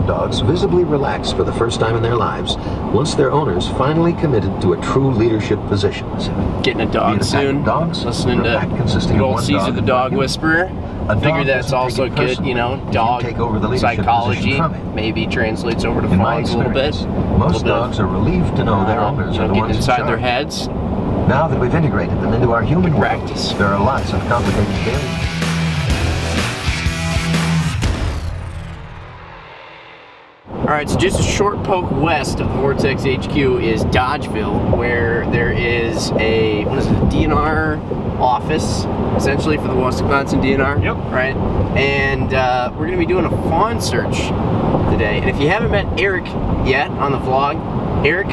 Dogs visibly relaxed for the first time in their lives once their owners finally committed to a true leadership position. Getting a dog soon. Dogs, listening to good old Caesar the Dog Whisperer. I figure that's also good, you know, dog psychology. Maybe translates over to Fawns a little bit. Most dogs are relieved to know their owners are the ones inside their heads. Now that we've integrated them into our human world, there are lots of complicated daily. Alright, so just a short poke west of the Vortex HQ is Dodgeville, where there is a, what is it, a DNR office, essentially, for the Wisconsin DNR. Yep. Right? And we're going to be doing a fawn search today. And if you haven't met Eric yet on the vlog, Eric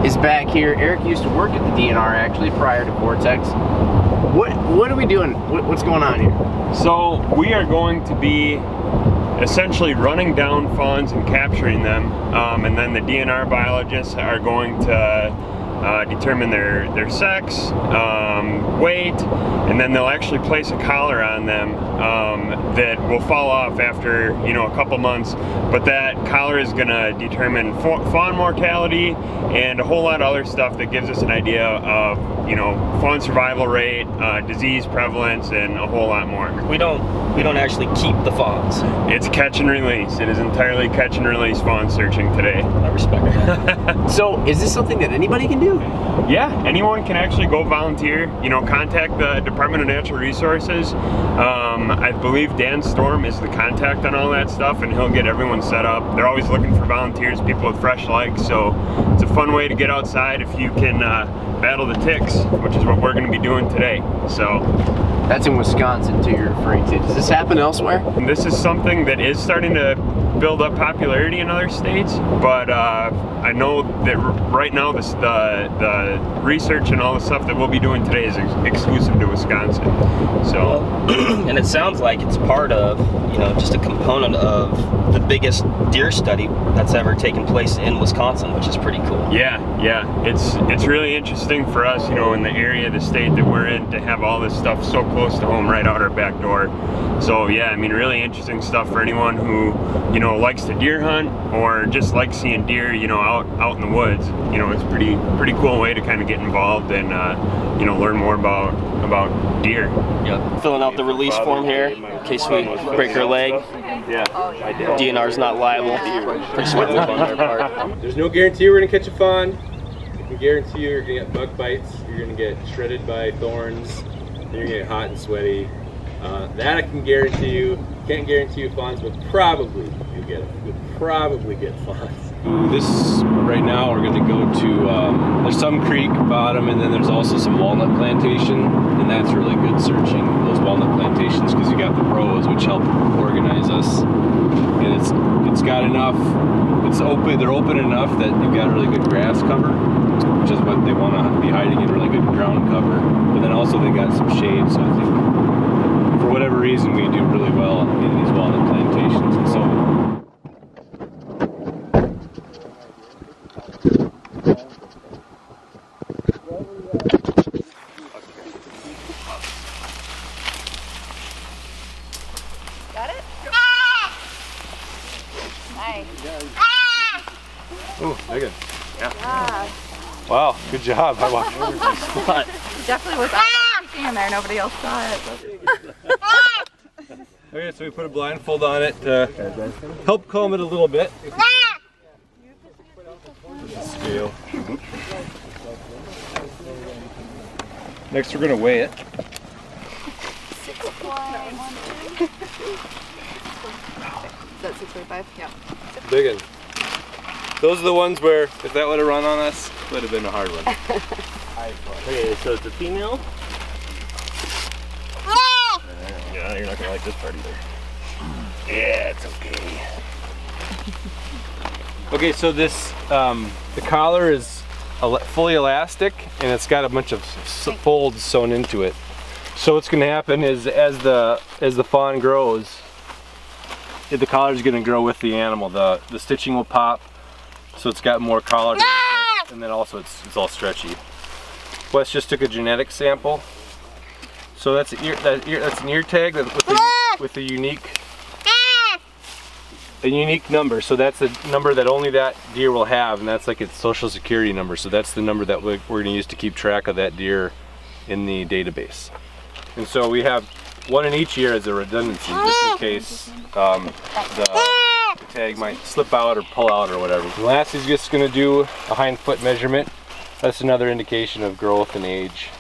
is back here. Eric used to work at the DNR, actually, prior to Vortex. What are we doing? What's going on here? So, we are going to be essentially running down fawns and capturing them, and then the DNR biologists are going to determine their sex, weight, and then they'll actually place a collar on them that will fall off after, you know, a couple months. But that collar is going to determine fawn mortality and a whole lot of other stuff that gives us an idea of, you know, fawn survival rate, disease prevalence, and a whole lot more. We don't actually keep the fawns. It's catch and release. It is entirely catch and release fawn searching today. I respect that. So, is this something that anybody can do? Yeah, anyone can actually go volunteer. You know, contact the Department of Natural Resources. I believe Dan Storm is the contact on all that stuff, and he'll get everyone set up. They're always looking for volunteers, people with fresh legs, so it's a fun way to get outside if you can battle the ticks, which is what we're going to be doing today. So that's in Wisconsin, too, you're referring to. Does this happen elsewhere? And this is something that is starting to build up popularity in other states, but I know that right now the research and all the stuff that we'll be doing today is exclusive to Wisconsin. So, and it sounds like it's part of, you know, just a component of the biggest deer study that's ever taken place in Wisconsin, which is pretty cool. Yeah, it's really interesting for us, you know, in the area, the state that we're in, to have all this stuff so close to home, right out our back door. So yeah, I mean, really interesting stuff for anyone who, you know, likes to deer hunt or just likes seeing deer, you know, out in the woods. You know, it's pretty cool way to kind of get involved and you know, learn more about deer. Yep. Filling out the release form here in case we break our leg. Yeah, I did. DNR's not liable. Pretty smart move on their part. There's no guarantee we're gonna catch a fawn. I can guarantee you're gonna get bug bites. You're gonna get shredded by thorns. And you're gonna get hot and sweaty. That I can guarantee you. Can't guarantee you fawns, but probably you'll probably get fawns. This right now we're going to go to there's some creek bottom, and then there's also some walnut plantation, and that's really good searching those walnut plantations because you got the pros which help organize us, and it's got enough. It's open. They're open enough that you've got really good grass cover, which is what they want to be hiding in, really good ground cover. But then also they got some shade, so I think for whatever reason we do really well in these walnut plantations, and so. Got it? Nice. Oh, big one. Yeah. Wow, good job. I watched over the spot. Definitely was in there. Nobody else saw it. Okay, so we put a blindfold on it to help calm it a little bit. Scale. Next, we're going to weigh it. 6.1. Is that 6.5? Yeah. Big one. Those are the ones where, if that would have run on us, it would have been a hard one. Okay, so it's a female. Yeah, you're not going to like this part either. Yeah, it's okay. Okay, so this, the collar is fully elastic, and it's got a bunch of folds sewn into it. So what's going to happen is as the fawn grows, the collar is going to grow with the animal. The stitching will pop, so it's got more collar, and then also it's all stretchy. Wes just took a genetic sample. So that's an ear tag with a unique a unique number. So that's a number that only that deer will have, and that's like its social security number. So that's the number that we're going to use to keep track of that deer in the database. And so we have one in each year as a redundancy, just in case the tag might slip out or pull out or whatever. And last is just going to do a hind foot measurement. That's another indication of growth and age.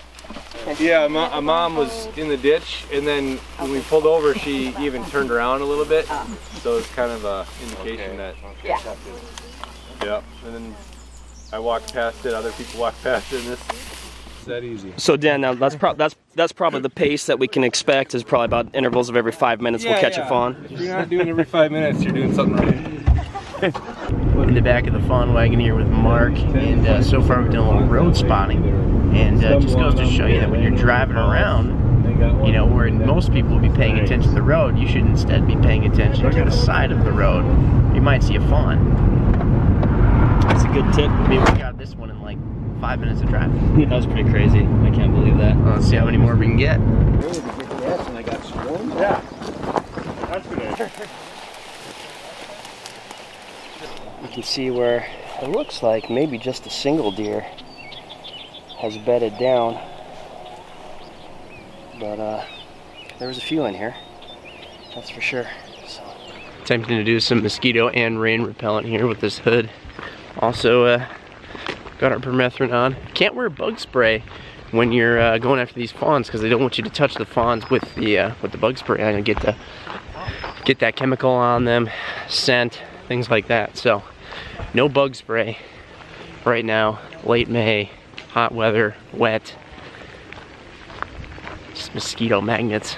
Yeah, a mom was in the ditch, and then when we pulled over, she even turned around a little bit. So it's kind of an indication that. Yeah. Yeah. And then I walked past it. Other people walked past it, and it's that easy. So Dan, now that's probably the pace that we can expect. Is probably about intervals of every 5 minutes we'll catch a fawn. If you're not doing every 5 minutes, you're doing something right. In the back of the fawn wagon here with Mark, and so far we've done a little road spotting, and just goes to show you that when you're driving around, you know, where most people will be paying attention to the road, you should instead be paying attention to the side of the road. You might see a fawn. That's a good tip. I mean, we got this one in like 5 minutes of driving. That was pretty crazy. I can't believe that. Well, let's see how many more we can get. Yeah. That's good. You can see where it looks like maybe just a single deer has bedded down, but there was a few in here, that's for sure. So. Attempting to do some mosquito and rain repellent here with this hood. Also got our permethrin on. Can't wear bug spray when you're going after these fawns because they don't want you to touch the fawns with the bug spray. I get that chemical on them, scent, things like that. So no bug spray right now. Late May, hot weather, wet. Just mosquito magnets.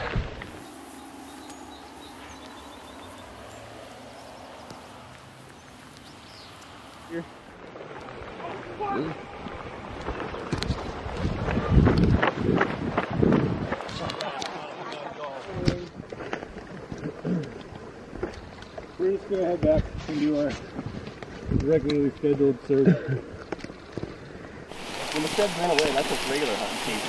We're just going to head back and do our regularly scheduled search. When the sheds ran away, that's what's regular hunting season.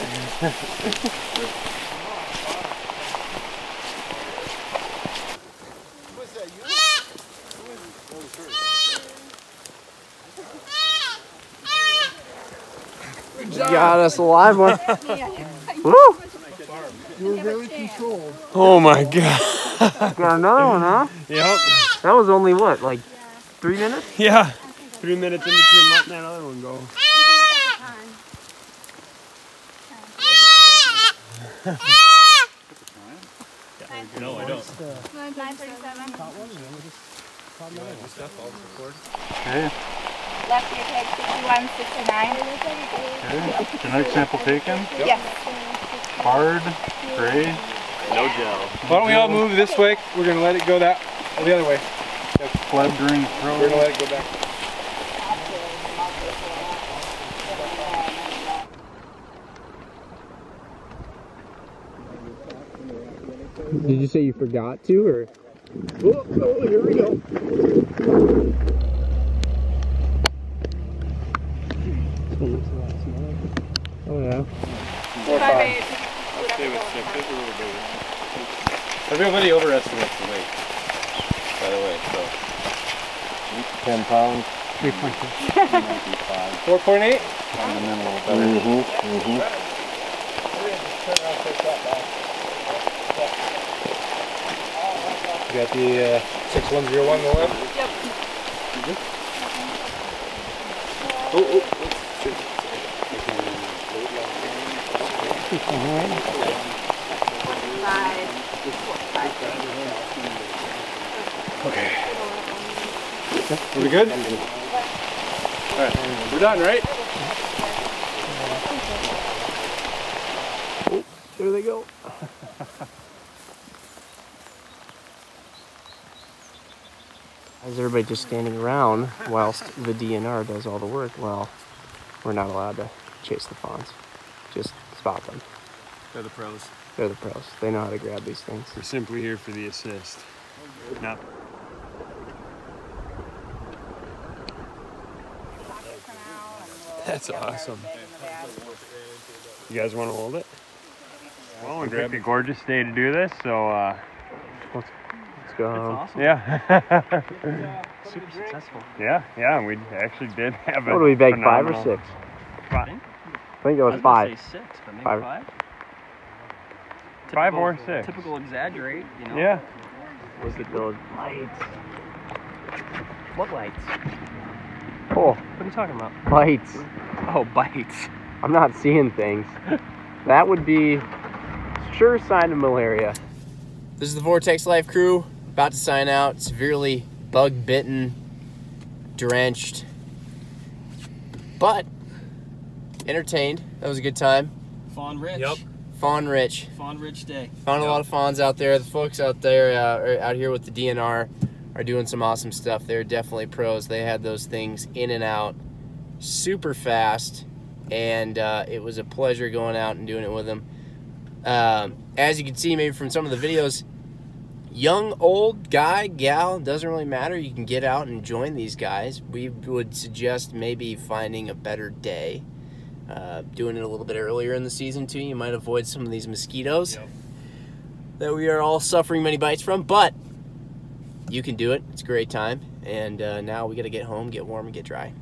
Got us a live one. Woo! You're very controlled. Oh my god. Got another one, huh? Yep. That was only what, like 3 minutes? Yeah. 3 minutes in between letting that other one go. No, I don't. 9:37. Okay. Left ear tag 6169. Okay. Genetic sample taken. Yes. Hard, gray, no gel. Why don't we all move this way? We're going to let it go the other way. Fled during the throw. We're going to let it go back. Did you say you forgot to, or? Oh, here we go. Oh yeah. 5'8". Everybody overestimates the weight, by the way, so. 10 pounds. 4.8? You got the 6101 on the left? Yep. Okay. Are we good? Alright, we're done, right? Oh, there they go. Is everybody just standing around whilst the DNR does all the work? Well, we're not allowed to chase the fawns. Just spot them. They're the pros. They're the pros. They know how to grab these things. We're simply here for the assist. Not. That's awesome. You guys want to hold it? Well, it's a gorgeous day to do this, so let's go home. Awesome. Yeah. Super successful. Yeah, we actually did have What do we bag, 5 or 6? 5. I think it was 5. Say 6, but maybe 5. 5. 5 or 6. Typical exaggerate, you know. Yeah. Look at those lights. What lights? Oh, What are you talking about? lights. Oh, bites. I'm not seeing things. That would be sure sign of malaria. This is the Vortex Life crew, about to sign out. Severely bug bitten, drenched, but entertained. That was a good time. Fawn rich. Yep. Fawn rich. Fawn rich day. Found a lot of fawns out there. The folks out there, out here with the DNR, are doing some awesome stuff. They're definitely pros. They had those things in and out super fast, and it was a pleasure going out and doing it with them. As you can see maybe from some of the videos, young, old, guy, gal, doesn't really matter. You can get out and join these guys. We would suggest maybe finding a better day. Doing it a little bit earlier in the season too. You might avoid some of these mosquitoes that we are all suffering many bites from, but you can do it. It's a great time. And now we got to get home, get warm, and get dry.